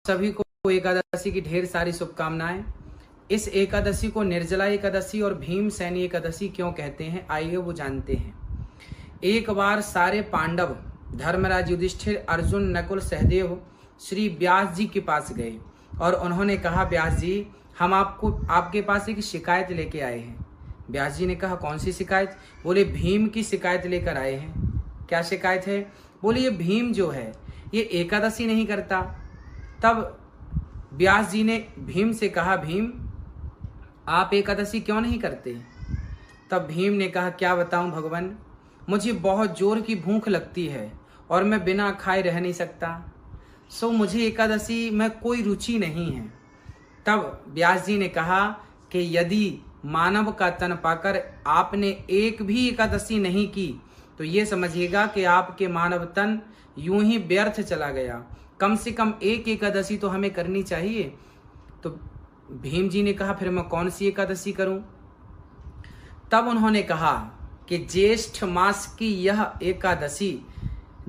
सभी को एकादशी की ढेर सारी शुभकामनाएं। इस एकादशी को निर्जला एकादशी और भीमसेनी एकादशी क्यों कहते हैं, आइए वो जानते हैं। एक बार सारे पांडव धर्मराज युधिष्ठिर, अर्जुन, नकुल, सहदेव श्री व्यास जी के पास गए और उन्होंने कहा, व्यास जी हम आपके पास एक शिकायत लेके आए हैं। व्यास जी ने कहा, कौन सी शिकायत? बोले, भीम की शिकायत लेकर आए हैं। क्या शिकायत है? बोले, ये भीम जो है ये एकादशी नहीं करता। तब व्यास जी ने भीम से कहा, भीम आप एकादशी क्यों नहीं करते? तब भीम ने कहा, क्या बताऊं भगवान, मुझे बहुत जोर की भूख लगती है और मैं बिना खाए रह नहीं सकता, सो मुझे एकादशी में कोई रुचि नहीं है। तब व्यास जी ने कहा कि यदि मानव का तन पाकर आपने एक भी एकादशी नहीं की तो ये समझिएगा कि आपके मानव तन यूं ही व्यर्थ चला गया। कम से कम एक एकादशी तो हमें करनी चाहिए। तो भीम जी ने कहा, फिर मैं कौन सी एकादशी करूं? तब उन्होंने कहा कि ज्येष्ठ मास की यह एकादशी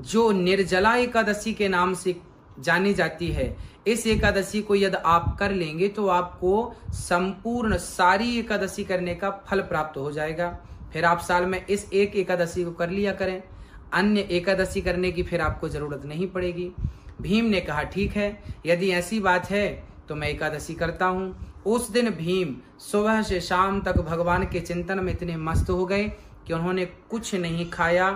जो निर्जला एकादशी के नाम से जानी जाती है, इस एकादशी को यदि आप कर लेंगे तो आपको संपूर्ण सारी एकादशी करने का फल प्राप्त हो जाएगा। फिर आप साल में इस एक एकादशी को कर लिया करें, अन्य एकादशी करने की फिर आपको जरूरत नहीं पड़ेगी। भीम ने कहा, ठीक है, यदि ऐसी बात है तो मैं एकादशी करता हूँ। उस दिन भीम सुबह से शाम तक भगवान के चिंतन में इतने मस्त हो गए कि उन्होंने कुछ नहीं खाया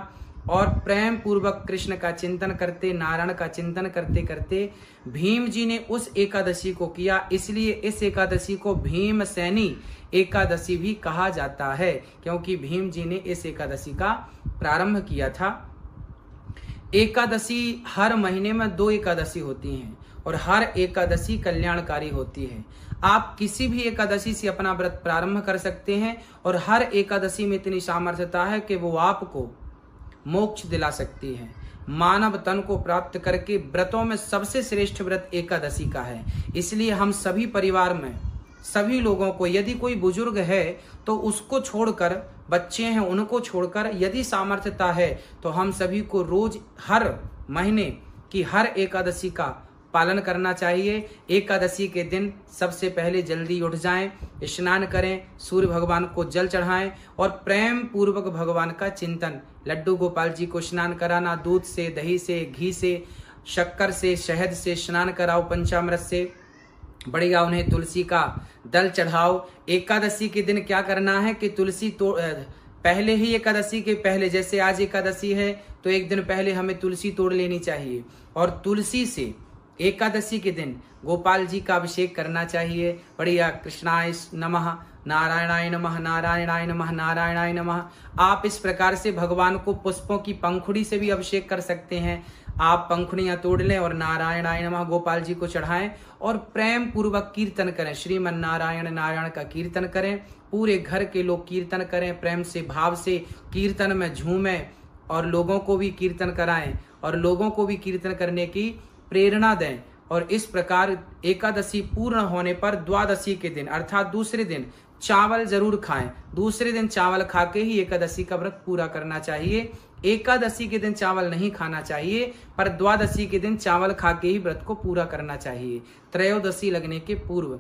और प्रेम पूर्वक कृष्ण का चिंतन करते, नारायण का चिंतन करते करते भीम जी ने उस एकादशी को किया। इसलिए इस एकादशी को भीमसेनी एकादशी भी कहा जाता है, क्योंकि भीम जी ने इस एकादशी का प्रारंभ किया था। एकादशी हर महीने में 2 एकादशी होती हैं और हर एकादशी कल्याणकारी होती है। आप किसी भी एकादशी से अपना व्रत प्रारंभ कर सकते हैं और हर एकादशी में इतनी सामर्थ्यता है कि वो आपको मोक्ष दिला सकती है। मानव तन को प्राप्त करके व्रतों में सबसे श्रेष्ठ व्रत एकादशी का है। इसलिए हम सभी परिवार में सभी लोगों को, यदि कोई बुजुर्ग है तो उसको छोड़कर, बच्चे हैं उनको छोड़कर, यदि सामर्थ्यता है तो हम सभी को रोज हर महीने की हर एकादशी का पालन करना चाहिए। एकादशी के दिन सबसे पहले जल्दी उठ जाएं, स्नान करें, सूर्य भगवान को जल चढ़ाएं और प्रेम पूर्वक भगवान का चिंतन, लड्डू गोपाल जी को स्नान कराना, दूध से, दही से, घी से, शक्कर से, शहद से स्नान कराओ, पंचामृत से बढ़िया उन्हें तुलसी का दल चढ़ाओ। एकादशी के दिन क्या करना है कि तुलसी पहले ही एकादशी के पहले, जैसे आज एकादशी है तो एक दिन पहले हमें तुलसी तोड़ लेनी चाहिए और तुलसी से एकादशी के दिन गोपाल जी का अभिषेक करना चाहिए। बढ़िया, कृष्णाय नमः, नारायणाय नमः, नारायणाय नमः, नारायणाय नमः। आप इस प्रकार से भगवान को पुष्पों की पंखुड़ी से भी अभिषेक कर सकते हैं। आप पंखुड़ियां तोड़ लें और नारायणाय नमः गोपाल जी को चढ़ाएं और प्रेम पूर्वक कीर्तन करें, श्रीमन नारायण नारायण का कीर्तन करें। पूरे घर के लोग कीर्तन करें, प्रेम से, भाव से कीर्तन में झूमें और लोगों को भी कीर्तन कराएं और लोगों को भी कीर्तन करने की प्रेरणा दें। और इस प्रकार एकादशी पूर्ण होने पर द्वादशी के दिन अर्थात दूसरे दिन चावल जरूर खाएं। दूसरे दिन चावल खा के ही एकादशी का व्रत पूरा करना चाहिए। एकादशी के दिन चावल नहीं खाना चाहिए, पर द्वादशी के दिन चावल खा के ही व्रत को पूरा करना चाहिए, त्रयोदशी लगने के पूर्व।